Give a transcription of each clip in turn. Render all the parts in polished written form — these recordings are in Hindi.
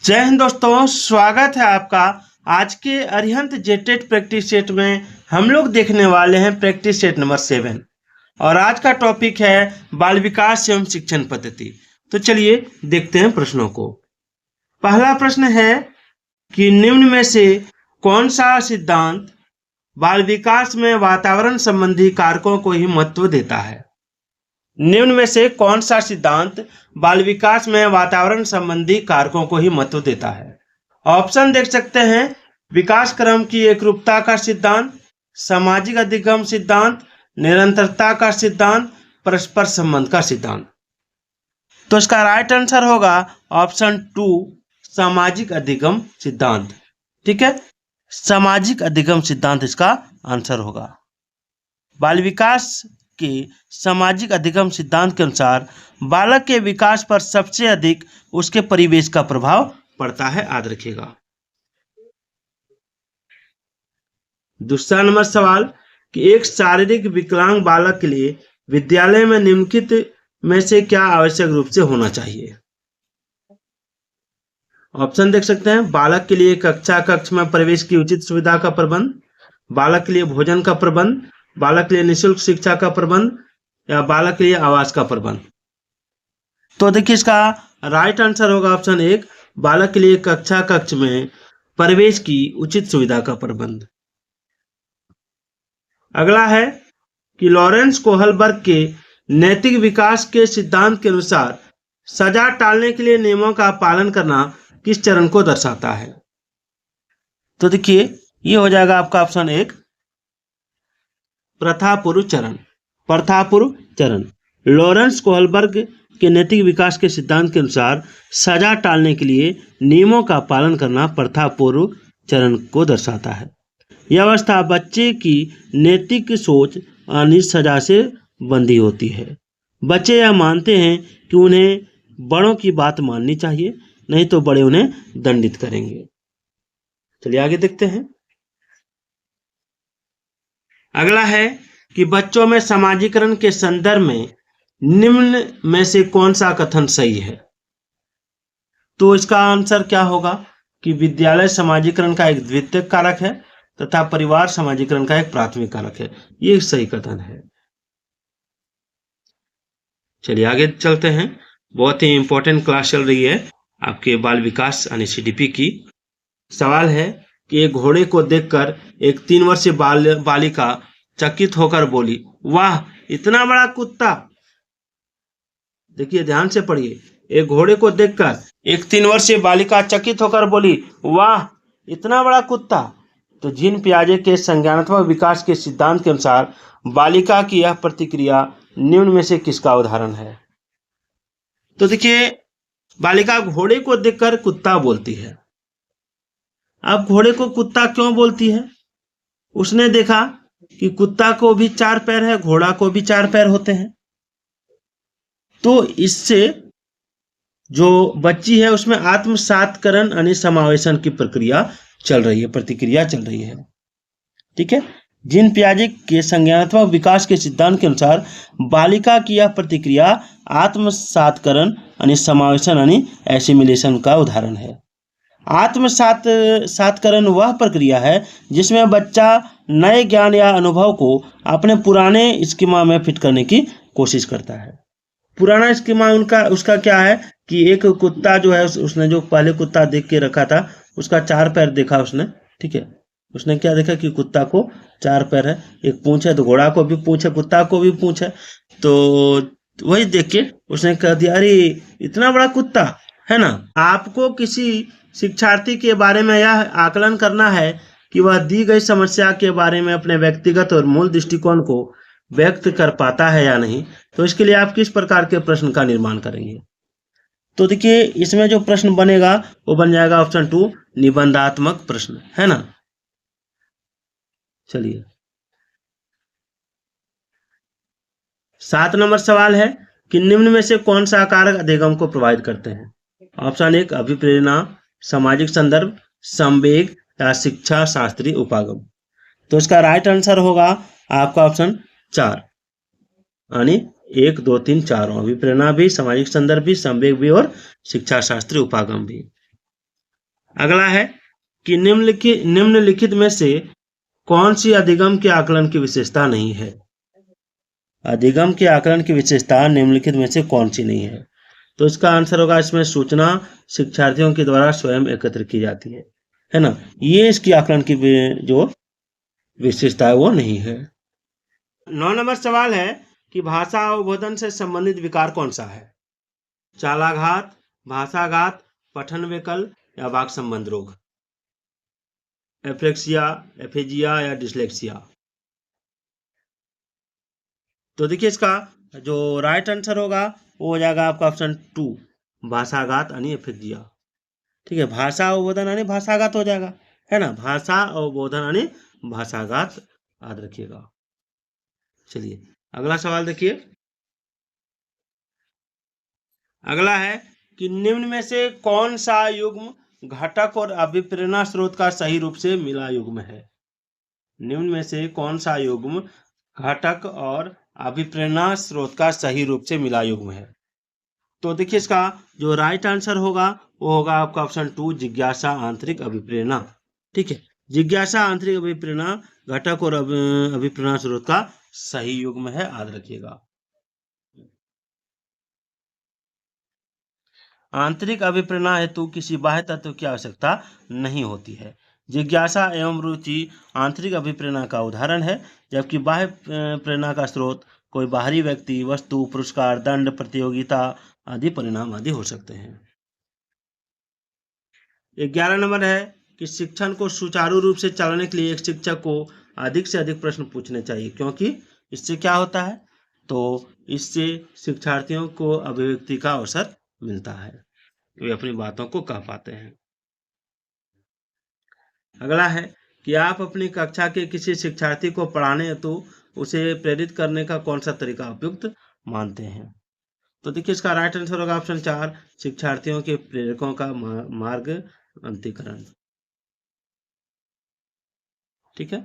जय हिंद दोस्तों, स्वागत है आपका। आज के अरिहंत जेटेट प्रैक्टिस सेट में हम लोग देखने वाले हैं प्रैक्टिस सेट नंबर 7 और आज का टॉपिक है बाल विकास एवं शिक्षण पद्धति। तो चलिए देखते हैं प्रश्नों को। पहला प्रश्न है कि निम्न में से कौन सा सिद्धांत बाल विकास में वातावरण संबंधी कारकों को ही महत्व देता है। निम्न में से कौन सा सिद्धांत बाल विकास में वातावरण संबंधी कारकों को ही महत्व देता है। ऑप्शन देख सकते हैं, विकास क्रम की एकरूपता का सिद्धांत, सामाजिक अधिगम सिद्धांत, निरंतरता का सिद्धांत, परस्पर संबंध का सिद्धांत। तो इसका राइट आंसर होगा ऑप्शन 2, सामाजिक अधिगम सिद्धांत। ठीक है, सामाजिक अधिगम सिद्धांत इसका आंसर होगा। बाल विकास के सामाजिक अधिगम सिद्धांत के अनुसार बालक के विकास पर सबसे अधिक उसके परिवेश का प्रभाव पड़ता है, याद रखिएगा। दूसरा नंबर सवाल कि एक शारीरिक विकलांग बालक के लिए विद्यालय में निम्नलिखित में से क्या आवश्यक रूप से होना चाहिए। ऑप्शन देख सकते हैं, बालक के लिए कक्ष में प्रवेश की उचित सुविधा का प्रबंध, बालक के लिए भोजन का प्रबंध, बालक के लिए निःशुल्क शिक्षा का प्रबंध या बालक के लिए आवास का प्रबंध। तो देखिए इसका राइट आंसर होगा ऑप्शन 1, बालक के लिए कक्ष में प्रवेश की उचित सुविधा का प्रबंध। अगला है कि लॉरेंस कोहलबर्ग के नैतिक विकास के सिद्धांत के अनुसार सजा टालने के लिए नियमों का पालन करना किस चरण को दर्शाता है। तो देखिए ये हो जाएगा आपका ऑप्शन 1, प्रथापूर्व चरण। प्रथापूर्व चरण लॉरेंस कोहलबर्ग के नैतिक विकास के सिद्धांत के अनुसार सजा टालने के लिए नियमों का पालन करना प्रथापूर्व चरण को दर्शाता है। यह अवस्था बच्चे की नैतिक सोच यानी सजा से बंधी होती है। बच्चे यह मानते हैं कि उन्हें बड़ों की बात माननी चाहिए, नहीं तो बड़े उन्हें दंडित करेंगे। चलिए आगे देखते हैं। अगला है कि बच्चों में समाजीकरण के संदर्भ में निम्न में से कौन सा कथन सही है। तो इसका आंसर क्या होगा कि विद्यालय समाजीकरण का एक द्वितीयक कारक है तथा परिवार समाजीकरण का एक प्राथमिक कारक है। ये सही कथन है। चलिए आगे चलते हैं। बहुत ही इंपॉर्टेंट क्लास चल रही है आपके बाल विकास यानी सीडीपी की। सवाल है कि एक घोड़े को देखकर एक 3 वर्षीय बालिका चकित होकर बोली, वाह इतना बड़ा कुत्ता। देखिए ध्यान से पढ़िए। एक घोड़े को देखकर एक 3 वर्षीय बालिका चकित होकर बोली, वाह इतना बड़ा कुत्ता। तो जीन पियाजे के संज्ञानात्मक विकास के सिद्धांत के अनुसार बालिका की यह प्रतिक्रिया निम्न में से किसका उदाहरण है। तो देखिए बालिका घोड़े को देखकर कुत्ता बोलती है। अब घोड़े को कुत्ता क्यों बोलती है? उसने देखा कि कुत्ता को भी 4 पैर है, घोड़ा को भी 4 पैर होते हैं। तो इससे जो बच्ची है उसमें आत्मसातकरण यानी समावेशन की प्रक्रिया चल रही है, प्रतिक्रिया चल रही है। ठीक है, जीन पियाजे के संज्ञानात्मक विकास के सिद्धांत के अनुसार बालिका की यह प्रतिक्रिया आत्मसातकरण यानी समावेशन यानी एसिमिलेशन का उदाहरण है। आत्मसातकरण वह प्रक्रिया है जिसमें बच्चा नए ज्ञान या अनुभव को अपने पुराने स्कीमा में फिट करने की कोशिश करता है। पुराना स्कीमा उसका क्या है कि एक कुत्ता जो है उसने जो पहले कुत्ता देख के रखा था उसका 4 पैर देखा उसने। ठीक है, उसने क्या देखा कि कुत्ता को 4 पैर है, एक पूंछ है, तो घोड़ा को भी पूंछ है, कुत्ता को भी पूंछ है। तो वही देख के उसने कह दिया, अरे इतना बड़ा कुत्ता है ना। आपको किसी शिक्षार्थी के बारे में यह आकलन करना है कि वह दी गई समस्या के बारे में अपने व्यक्तिगत और मूल दृष्टिकोण को व्यक्त कर पाता है या नहीं। तो इसके लिए आप किस प्रकार के प्रश्न का निर्माण करेंगे। तो देखिए इसमें जो प्रश्न बनेगा वो बन जाएगा ऑप्शन 2, निबंधात्मक प्रश्न, है ना। चलिए 7 नंबर सवाल है कि निम्न में से कौन सा कारक अधिगम को प्रभावित करते हैं। ऑप्शन 1 अभिप्रेरणा, सामाजिक संदर्भ, संवेग या शिक्षा शास्त्रीय उपागम। तो इसका राइट आंसर होगा आपका ऑप्शन 4 यानी 1 2 3 4 अभिप्रेरणा भी, सामाजिक संदर्भ भी, संवेग भी और शिक्षा शास्त्रीय उपागम भी। अगला है कि निम्नलिखित में से कौन सी अधिगम के आकलन की विशेषता नहीं है। अधिगम के आकलन की विशेषता निम्नलिखित में से कौन सी नहीं है। तो इसका आंसर होगा इसमें सूचना शिक्षार्थियों के द्वारा स्वयं एकत्र की जाती है ना। ये इसकी आकलन की जो विशेषता है वो नहीं है। 9 नंबर सवाल है कि भाषा अवबोधन से संबंधित विकार कौन सा है। चालाघात, भाषाघात, पठन विकल या वाक् संबंध रोग, एफ्लेक्सिया, एफेजिया या डिसलेक्सिया। तो देखिए इसका जो राइट आंसर होगा वो हो जाएगा आपका ऑप्शन 2, भाषाघात यानी एफेजिया। ठीक है, भाषा अवबोधन यानी भाषाघात हो जाएगा, है ना। भाषा अवबोधन यानी भाषाघात, याद रखिएगा। चलिए अगला सवाल देखिए। अगला है कि निम्न में से कौन सा युग्म घटक और अभिप्रेरणा स्रोत का सही रूप से मिला युग्म है। निम्न में से कौन सा युग्म घटक और अभिप्रेरणा स्रोत का सही रूप से मिला युग्म है। तो देखिए इसका जो राइट आंसर होगा वो होगा आपका ऑप्शन 2, जिज्ञासा आंतरिक अभिप्रेरणा। ठीक है, जिज्ञासा आंतरिक अभिप्रेरणा घटक और अभिप्रेरणा स्रोत का सही युग्म है, याद रखिएगा। आंतरिक अभिप्रेरणा हेतु किसी बाह्य तत्व की आवश्यकता नहीं होती है। जिज्ञासा एवं रुचि आंतरिक अभिप्रेरणा का उदाहरण है, जबकि बाह्य प्रेरणा का स्रोत कोई बाहरी व्यक्ति, वस्तु, पुरस्कार, दंड, प्रतियोगिता आदि परिणाम आदि हो सकते हैं। 11 नंबर है कि शिक्षण को सुचारू रूप से चलाने के लिए एक शिक्षक को अधिक से अधिक प्रश्न पूछने चाहिए, क्योंकि इससे क्या होता है, तो इससे शिक्षार्थियों को अभिव्यक्ति का अवसर मिलता है, वे अपनी बातों को कह पाते हैं। अगला है कि आप अपनी कक्षा के किसी शिक्षार्थी को पढ़ाने हेतु उसे प्रेरित करने का कौन सा तरीका उपयुक्त मानते हैं। तो देखिए इसका राइट आंसर होगा ऑप्शन 4, शिक्षार्थियों के प्रेरकों का मार्ग अंतिकरण। ठीक है,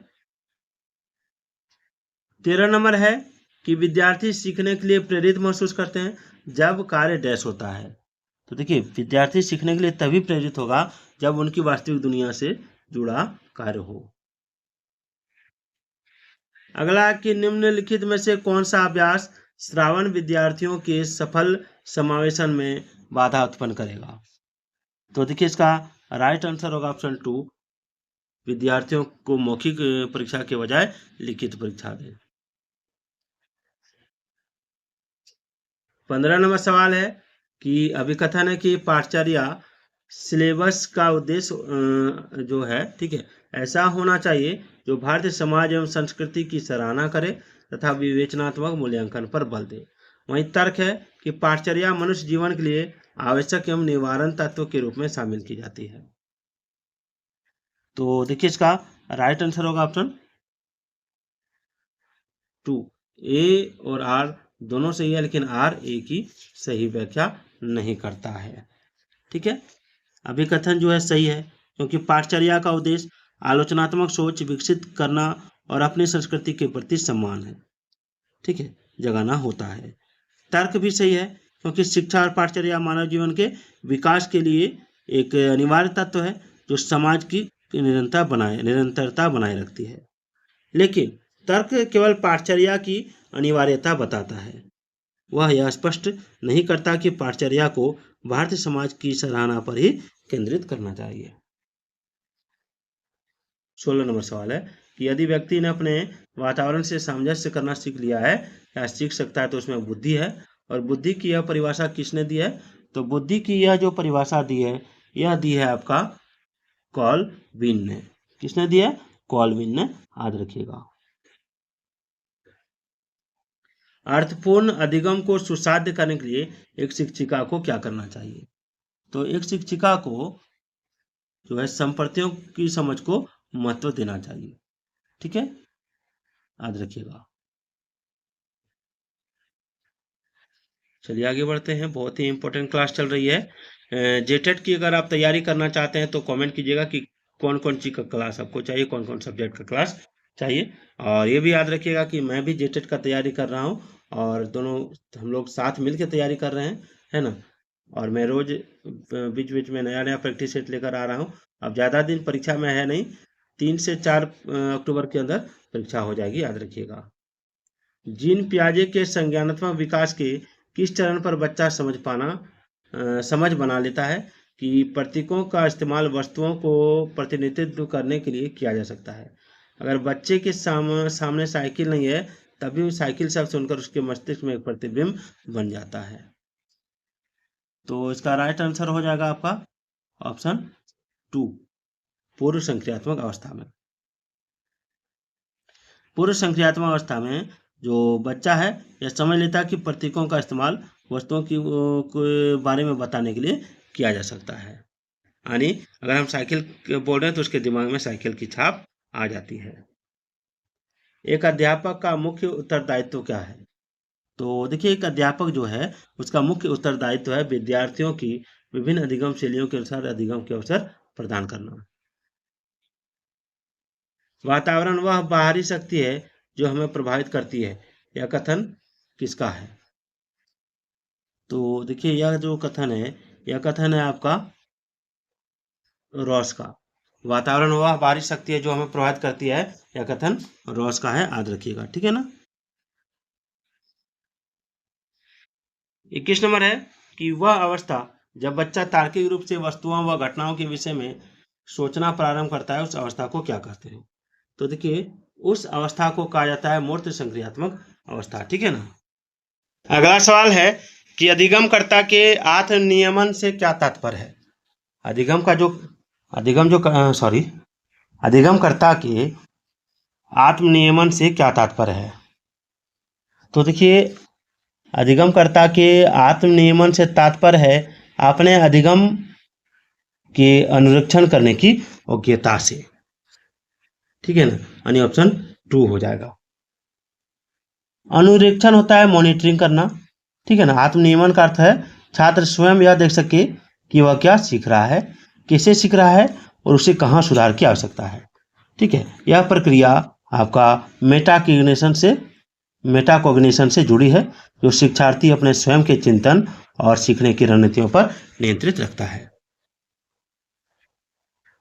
13 नंबर है कि विद्यार्थी सीखने के लिए प्रेरित महसूस करते हैं जब कार्य डैश होता है। तो देखिए विद्यार्थी सीखने के लिए तभी प्रेरित होगा जब उनकी वास्तविक दुनिया से जुड़ा कार्य हो। अगला कि निम्नलिखित में से कौन सा अभ्यास श्रावण विद्यार्थियों के सफल समावेशन में बाधा उत्पन्न करेगा। तो देखिए इसका राइट आंसर होगा ऑप्शन 2, विद्यार्थियों को मौखिक परीक्षा के बजाय लिखित परीक्षा दें। 15 नंबर सवाल है कि अभिकथन है कि पाठचर्या सिलेबस का उद्देश्य जो है, ठीक है, ऐसा होना चाहिए जो भारतीय समाज एवं संस्कृति की सराहना करे तथा विवेचनात्मक मूल्यांकन पर बल दे। वहीं तर्क है कि पाठचर्या मनुष्य जीवन के लिए आवश्यक एवं निवारण तत्व के रूप में शामिल की जाती है। तो देखिए इसका राइट आंसर होगा ऑप्शन 2, ए और आर दोनों सही है, लेकिन आर ए की सही व्याख्या नहीं करता है। ठीक है, अभिकथन जो है सही है, क्योंकि पाठचर्या का उद्देश्य आलोचनात्मक सोच विकसित करना और अपनी संस्कृति के प्रति सम्मान है, ठीक है, जगाना होता है। तर्क भी सही है, क्योंकि शिक्षा और पाठचर्या मानव जीवन के विकास के लिए एक अनिवार्य तत्व है जो समाज की निरंतरता बनाए रखती है। लेकिन तर्क केवल पाठचर्या की अनिवार्यता बताता है, वह यह स्पष्ट नहीं करता कि पाठचर्या को भारतीय समाज की सराहना पर ही केंद्रित करना चाहिए। 16 नंबर सवाल है कि यदि व्यक्ति ने अपने वातावरण से सामंजस्य करना सीख लिया है या सीख सकता है तो उसमें बुद्धि है। और बुद्धि की यह परिभाषा किसने दी है, तो बुद्धि की यह जो परिभाषा दी है, यह दी है आपका कॉलविन ने। किसने दी है, कॉलविन ने, याद रखिएगा। अर्थपूर्ण अधिगम को सुसाध्य करने के लिए एक शिक्षिका को क्या करना चाहिए। तो एक शिक्षिका को जो है संप्रतियों की समझ को महत्व देना चाहिए। ठीक है, याद रखिएगा। चलिए आगे बढ़ते हैं, बहुत ही इंपॉर्टेंट क्लास चल रही है। जेटेट की अगर आप तैयारी करना चाहते हैं तो कमेंट कीजिएगा कि कौन कौन सी का क्लास आपको चाहिए, कौन कौन सब्जेक्ट का क्लास चाहिए। और ये भी याद रखिएगा कि मैं भी जेटेट का तैयारी कर रहा हूँ और दोनों हम लोग साथ मिल के तैयारी कर रहे हैं, है ना। और मैं रोज बीच बीच में नया नया प्रैक्टिस सेट लेकर आ रहा हूँ। अब ज़्यादा दिन परीक्षा में है नहीं, 3 से 4 अक्टूबर के अंदर परीक्षा हो जाएगी, याद रखिएगा। जीन पियाजे के संज्ञानात्मक विकास के किस चरण पर बच्चा समझ बना लेता है कि प्रतीकों का इस्तेमाल वस्तुओं को प्रतिनिधित्व करने के लिए किया जा सकता है। अगर बच्चे के सामने साइकिल नहीं है, तभी साइकिल शब्द सुनकर उसके मस्तिष्क में एक प्रतिबिंब बन जाता है। तो इसका राइट आंसर हो जाएगा आपका ऑप्शन 2, पूर्व संक्रियात्मक अवस्था में। पूर्व संक्रियात्मक अवस्था में जो बच्चा है यह समझ लेता है कि प्रतीकों का इस्तेमाल वस्तुओं के बारे में बताने के लिए किया जा सकता है। यानी अगर हम साइकिल बोल रहे हैं तो उसके दिमाग में साइकिल की छाप आ जाती है। एक अध्यापक का मुख्य उत्तरदायित्व क्या है? तो देखिए, एक अध्यापक जो है उसका मुख्य उत्तरदायित्व है विद्यार्थियों की विभिन्न अधिगम शैलियों के अनुसार अधिगम के अवसर प्रदान करना। वातावरण वह बाहरी शक्ति है जो हमें प्रभावित करती है, यह कथन किसका है? तो देखिए, यह जो कथन है, यह कथन है आपका रॉस का। वातावरण वह बाहरी शक्ति है जो हमें प्रभावित करती है, यह कथन रॉस का है, याद रखिएगा, ठीक है ना। 21 नंबर है कि वह अवस्था जब बच्चा तार्किक रूप से वस्तुओं व घटनाओं के विषय में सोचना प्रारंभ करता है, उस अवस्था को क्या कहते हैं? तो देखिए, उस अवस्था को कहा जाता है मूर्त संक्रियात्मक अवस्था, ठीक है ना। अगला सवाल है कि अधिगमकर्ता के आत्मनियमन से क्या तात्पर्य है? अधिगमकर्ता के आत्मनियमन से क्या तात्पर्य है? तो देखिए, अधिगमकर्ता के आत्मनियमन से तात्पर्य है अपने अधिगम के अनुरक्षण करने की योग्यता से, ठीक है ना। यानी ऑप्शन 2 हो जाएगा। अनुरीक्षण होता है मॉनिटरिंग करना, ठीक है ना। आत्मनियमन का अर्थ है छात्र स्वयं यह देख सके कि वह क्या सीख रहा है, कैसे सीख रहा है और उसे कहाँ सुधार की आवश्यकता है, ठीक है। यह प्रक्रिया आपका मेटाकॉग्निशन से जुड़ी है, जो शिक्षार्थी अपने स्वयं के चिंतन और सीखने की रणनीतियों पर नियंत्रित रखता है।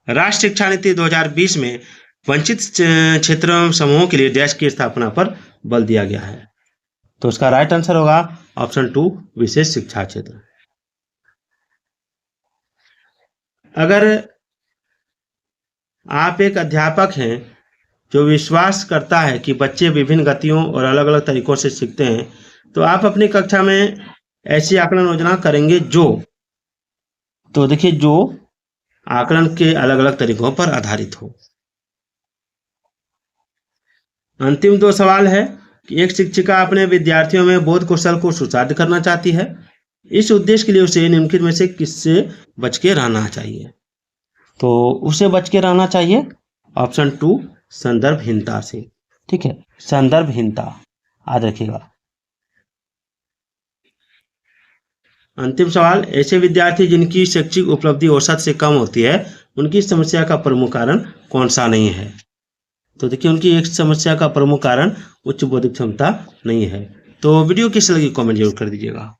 राष्ट्रीय शिक्षा नीति 2020 में वंचित क्षेत्र समूहों के लिए डैश की स्थापना पर बल दिया गया है। तो इसका राइट आंसर होगा ऑप्शन 2, विशेष शिक्षा क्षेत्र। अगर आप एक अध्यापक हैं जो विश्वास करता है कि बच्चे विभिन्न गतियों और अलग अलग तरीकों से सीखते हैं, तो आप अपनी कक्षा में ऐसी आकलन योजना करेंगे तो देखिए, जो आकलन के अलग अलग तरीकों पर आधारित हो। अंतिम 2 सवाल है कि एक शिक्षिका अपने विद्यार्थियों में बोध कौशल को सुसाध्य करना चाहती है। इस उद्देश्य के लिए उसे निम्नलिखित में से किससे बच के रहना चाहिए? तो उसे बच के रहना चाहिए ऑप्शन 2, संदर्भहीनता से, ठीक है। संदर्भहीनता, याद रखिएगा। अंतिम सवाल, ऐसे विद्यार्थी जिनकी शैक्षिक उपलब्धि औसत से कम होती है, उनकी समस्या का प्रमुख कारण कौन सा नहीं है? तो देखिए, उनकी एक समस्या का प्रमुख कारण उच्च बौद्धिक क्षमता नहीं है। तो वीडियो कैसी लगी कमेंट जरूर कर दीजिएगा।